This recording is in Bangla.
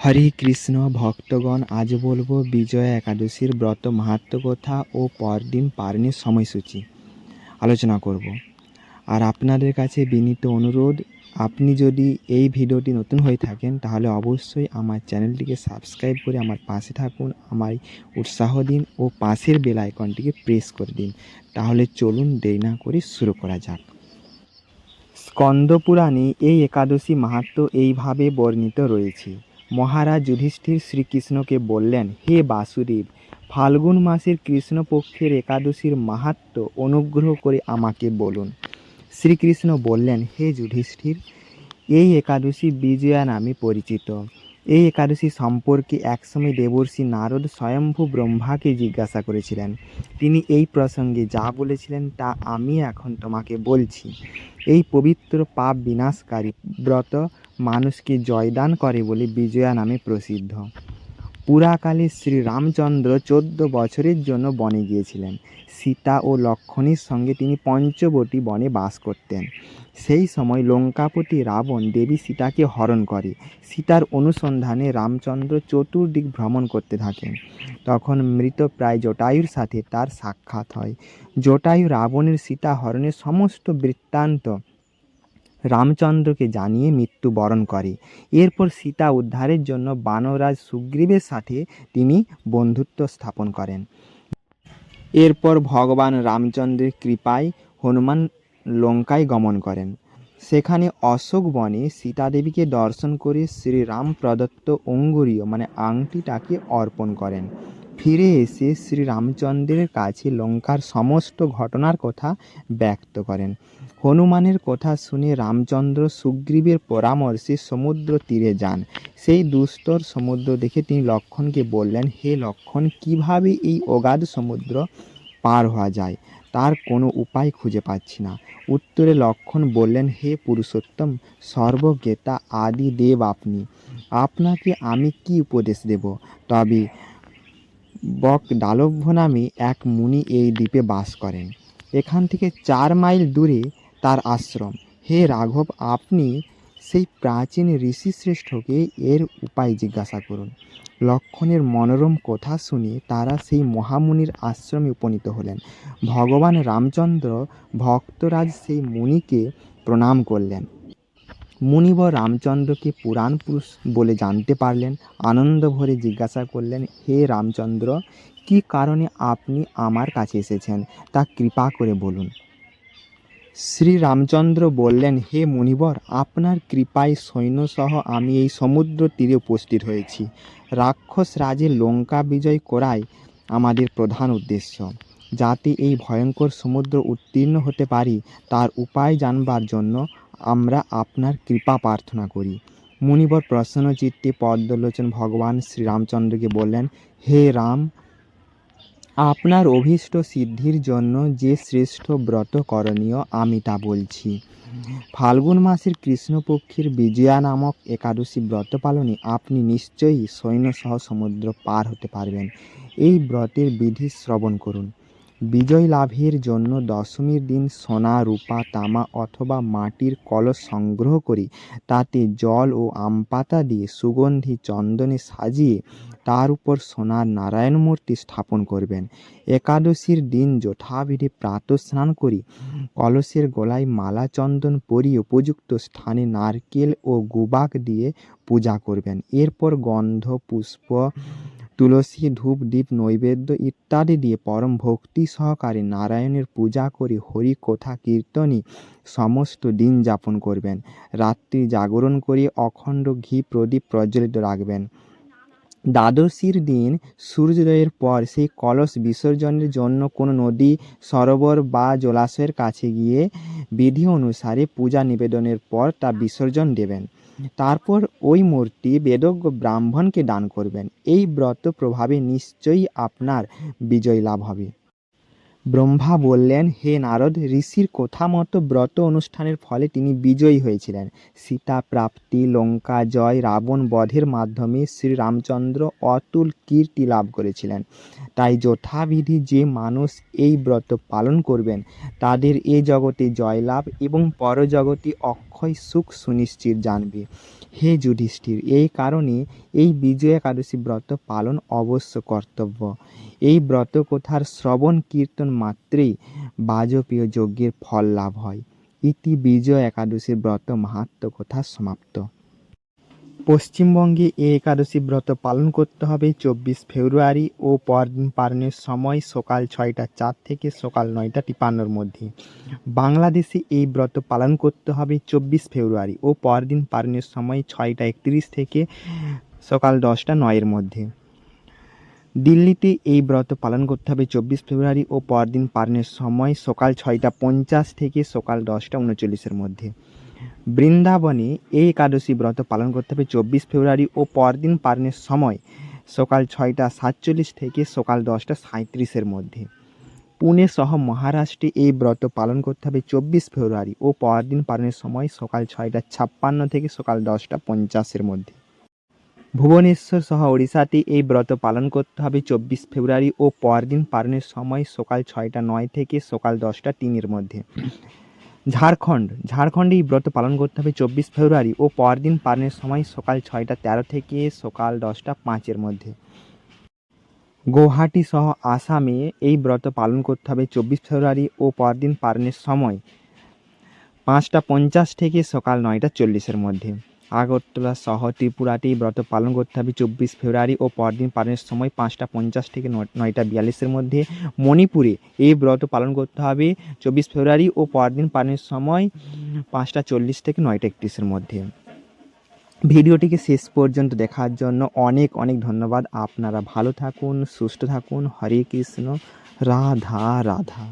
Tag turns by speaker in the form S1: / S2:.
S1: হরে কৃষ্ণ ভক্তগণ, আজ বলবো বিজয়া একাদশীর ব্রত মাহাত্ম্য কথা ও পরদিন পালনের সময়সূচি আলোচনা করব। আর আপনাদের কাছে বিনীত অনুরোধ, আপনি যদি এই ভিডিওটি নতুন হয়ে থাকেন তাহলে অবশ্যই আমার চ্যানেলটিকে সাবস্ক্রাইব করে আমার পাশে থাকুন, আমায় উৎসাহ দিন ও পাশের বেল আইকনটিকে প্রেস করে দিন। তাহলে চলুন দেরি না করে শুরু করা যাক। স্কন্দ পুরাণে এই একাদশী মাহাত্ম্য এইভাবে বর্ণিত রয়েছে। মহারাজ যুধিষ্ঠির শ্রীকৃষ্ণকে বললেন, হে বাসুদেব, ফাল্গুন মাসের কৃষ্ণপক্ষের একাদশীর মাহাত্ম্য অনুগ্রহ করে আমাকে বলুন। শ্রীকৃষ্ণ বললেন, হে যুধিষ্ঠির, এই একাদশী বিজয়া নামে পরিচিত। এই একাদশী সম্পর্কে একসময় দেবর্ষি নারদ স্বয়ম্ভু ব্রহ্মাকে জিজ্ঞাসা করেছিলেন। তিনি এই প্রসঙ্গে যা বলেছিলেন তা আমি এখন তোমাকে বলছি। এই পবিত্র পাপ বিনাশকারী ব্রত মানুষকে জয়দান করে বলে বিজয়া নামে প্রসিদ্ধ। পুরাকালে শ্রীরামচন্দ্র 14 বছরের জন্য বনে গিয়েছিলেন। সীতা ও লক্ষ্মণের সঙ্গে তিনি পঞ্চবটী বনে বাস করতেন। সেই সময় লঙ্কাপতি রাবণ দেবী সীতাকে হরণ করে। সীতার অনুসন্ধানে রামচন্দ্র চতুর্দিক ভ্রমণ করতে থাকেন। তখন মৃতপ্রায় জটায়ুর সাথে তার সাক্ষাৎ হয়। জটায়ু রাবণের সীতা হরণের সমস্ত বৃত্তান্ত রামচন্দ্রকে জানিয়ে মৃত্যুবরণ করে। এরপর সীতা উদ্ধারের জন্য বানরাজ সুগ্রীবের সাথে তিনি বন্ধুত্ব স্থাপন করেন। এরপর ভগবান রামচন্দ্রের কৃপায় হনুমান লঙ্কায় গমন করেন। সেখানে অশোক বনে সীতাদেবীকে দর্শন করে শ্রীরাম প্রদত্ত অঙ্গুরীয় আংটিটাকে অর্পণ করেন। ফিরে এসে শ্রীরামচন্দ্রের কাছে লঙ্কার সমস্ত ঘটনার কথা ব্যক্ত করেন। হনুমানের কথা শুনে রামচন্দ্র সুগ্রীবের পরামর্শে সমুদ্র তীরে যান। সেই দুস্তর সমুদ্র দেখে তিনি লক্ষ্মণকে বললেন, হে লক্ষ্মণ, কিভাবে এই অগাধ সমুদ্র পার হওয়া যায় তার কোনো উপায় খুঁজে পাচ্ছি না। উত্তরে লক্ষ্মণ বললেন, হে পুরুষোত্তম, সর্বজ্ঞতা আদি দেব আপনি, আপনাকে আমি কি উপদেশ দেব? তবে বকদালভ্য নামে এক মুনি এই দ্বীপে বাস করেন। এখান থেকে 4 মাইল দূরে তার আশ্রম। হে রাঘব, আপনি সেই প্রাচীন ঋষিশ্রেষ্ঠকে এর উপায় জিজ্ঞাসা করুন। লক্ষ্মণের মনোরম কথা শুনে তারা সেই মহামুনির আশ্রমে উপনীত হলেন। ভগবান রামচন্দ্র ভক্তরাজ সেই মুনিকে প্রণাম করলেন। মুনিবর রামচন্দ্রকে পুরাণ পুরুষ বলে জানতে পারলেন। আনন্দ ভরে জিজ্ঞাসা করলেন, হে রামচন্দ্র, কী কারণে আপনি আমার কাছে এসেছেন তা কৃপা করে বলুন। শ্রী রামচন্দ্র বললেন, হে মুনিবর, আপনার কৃপায় সৈন্যসহ আমি এই সমুদ্র তীরে উপস্থিত হয়েছি। রাক্ষস রাজে লঙ্কা বিজয় করাই আমাদের প্রধান উদ্দেশ্য। যাতে এই ভয়ঙ্কর সমুদ্র উত্তীর্ণ হতে পারি তার উপায় জানবার জন্য আমরা আপনার কৃপা প্রার্থনা করি। মুনিবর প্রসন্ন চিত্তে পদ্মলোচন ভগবান শ্রীরামচন্দ্রকে বললেন, হে রাম, আপনার অভীষ্ট সিদ্ধির জন্য যে শ্রেষ্ঠ ব্রত করণীয় আমি তা বলছি। ফাল্গুন মাসের কৃষ্ণপক্ষের বিজয়া নামক একাদশী ব্রত পালনে আপনি নিশ্চয়ই সৈন্যসহ সমুদ্র পার হতে পারবেন। এই ব্রতের বিধি শ্রবণ করুন। বিজয় লাভের জন্য দশমীর দিন সোনা, রূপা, তামা অথবা মাটির কলস সংগ্রহ করে তাতে জল ও আম পাতা দিয়ে সুগন্ধি চন্দনে সাজিয়ে তার উপর সোনার নারায়ণ মূর্তি স্থাপন করবেন। একাদশীর দিন যথাবিধি প্রাতঃস্নান করে কলসের গলায় মালা চন্দন পরিয়ে উপযুক্ত স্থানে নারকেল ও গুবাক দিয়ে পূজা করবেন। এরপর গন্ধ, পুষ্প, তুলসী, ধূপ, দীপ, নৈবেদ্য ইত্যাদি দিয়ে পরম ভক্তি সহকারে নারায়ণের পূজা করে হরি কথা কীর্তনে সমস্ত দিন যাপন করবেন। রাত্রি জাগরণ করে অখণ্ড ঘি প্রদীপ প্রজ্বলিত রাখবেন। দ্বাদশীর দিন সূর্যোদয়ের পর সেই কলস বিসর্জনের জন্য কোনো নদী, সরোবর বা জলাশয়ের কাছে গিয়ে বিধি অনুসারে পূজা নিবেদনের পর তা বিসর্জন দেবেন। তারপর ওই মূর্তি বেদজ্ঞ ব্রাহ্মণকে দান করবেন। এই ব্রত প্রভাবে নিশ্চয়ই আপনার বিজয় লাভ হবে। ব্রহ্মা বললেন, হে নারদ, ঋষির কথা মতো ব্রত অনুষ্ঠানের ফলে তিনি বিজয়ী হয়েছিলেন। সীতা প্রাপ্তি, লঙ্কা জয়, রাবণ বধের মাধ্যমে শ্রীরামচন্দ্র অতুল কীর্তি লাভ করেছিলেন। তাই যথাবিধি যে মানুষ এই ব্রত পালন করবেন তাদের এ জগতে জয়লাভ এবং পরজগতে অক্ষয় সুখ সুনিশ্চিত জানবে। হে যুধিষ্ঠির, এই কারণে এই বিজয় একাদশী ব্রত পালন অবশ্য কর্তব্য। এই ব্রত কথার শ্রবণ কীর্তন মাত্রেই বাজপেয় যজ্ঞের ফল লাভ হয়। ইতি বিজয় একাদশীর ব্রত মাহাত্ম্য কথা সমাপ্ত। পশ্চিমবঙ্গে এই একাদশী ব্রত পালন করতে হবে 24 ফেব্রুয়ারি ও পরদিন পালনের সময় সকাল 6টা 4 থেকে সকাল 9টা 53-র মধ্যে। বাংলাদেশে এই ব্রত পালন করতে হবে 24 ফেব্রুয়ারি ও পরদিন পালনের সময় 6টা 31 থেকে সকাল 10টা 9-এর মধ্যে। দিল্লিতে এই ব্রত পালন করতে হবে 24 ফেব্রুয়ারি ও পরদিন পালনের সময় সকাল 6টা 50 থেকে সকাল 10টা 39-এর মধ্যে। বৃন্দাবনে এই একাদশী ব্রত পালন করতে হবে 24 ফেব্রুয়ারি ও পরদিন পালনের সময় সকাল 6টা 47 থেকে সকাল 10টা 37-এর মধ্যে। পুনে সহ মহারাষ্ট্রে এই ব্রত পালন করতে হবে 24 ফেব্রুয়ারি ও পরদিন পালনের সময় সকাল 6টা 56 থেকে সকাল 10টা 50-এর মধ্যে। ভুবনেশ্বর সহ ওড়িশাতে এই ব্রত পালন করতে হবে 24 ফেব্রুয়ারি ও পরদিন পালনের সময় সকাল 6টা 9 থেকে সকাল 10টা 3-এর মধ্যে। ঝাড়খণ্ডে এই ব্রত পালন করতে হবে 24 ফেব্রুয়ারি ও পরদিন পালনের সময় সকাল 6টা 13 থেকে সকাল 10টা 5-এর মধ্যে। গৌহাটি সহ আসামে এই ব্রত পালন করতে হবে 24 ফেব্রুয়ারি ও পরদিন পালনের সময় 5টা 50 থেকে সকাল 9টা 40-এর মধ্যে। আগরতলা সহ ত্রিপুরাতে এই ব্রত পালন করতে হবে 24 ফেব্রুয়ারি ও পরদিন পালনের সময় 5টা 50 থেকে 9টা 42-এর মধ্যে। মণিপুরে এই ব্রত পালন করতে হবে 24 ফেব্রুয়ারি ও পরদিন পালনের সময় 5টা 40 থেকে 9টা 31-এর মধ্যে। ভিডিওটিকে শেষ পর্যন্ত দেখার জন্য অনেক অনেক ধন্যবাদ। আপনারা ভালো থাকুন, সুস্থ থাকুন। হরে কৃষ্ণ, রাধা রাধা।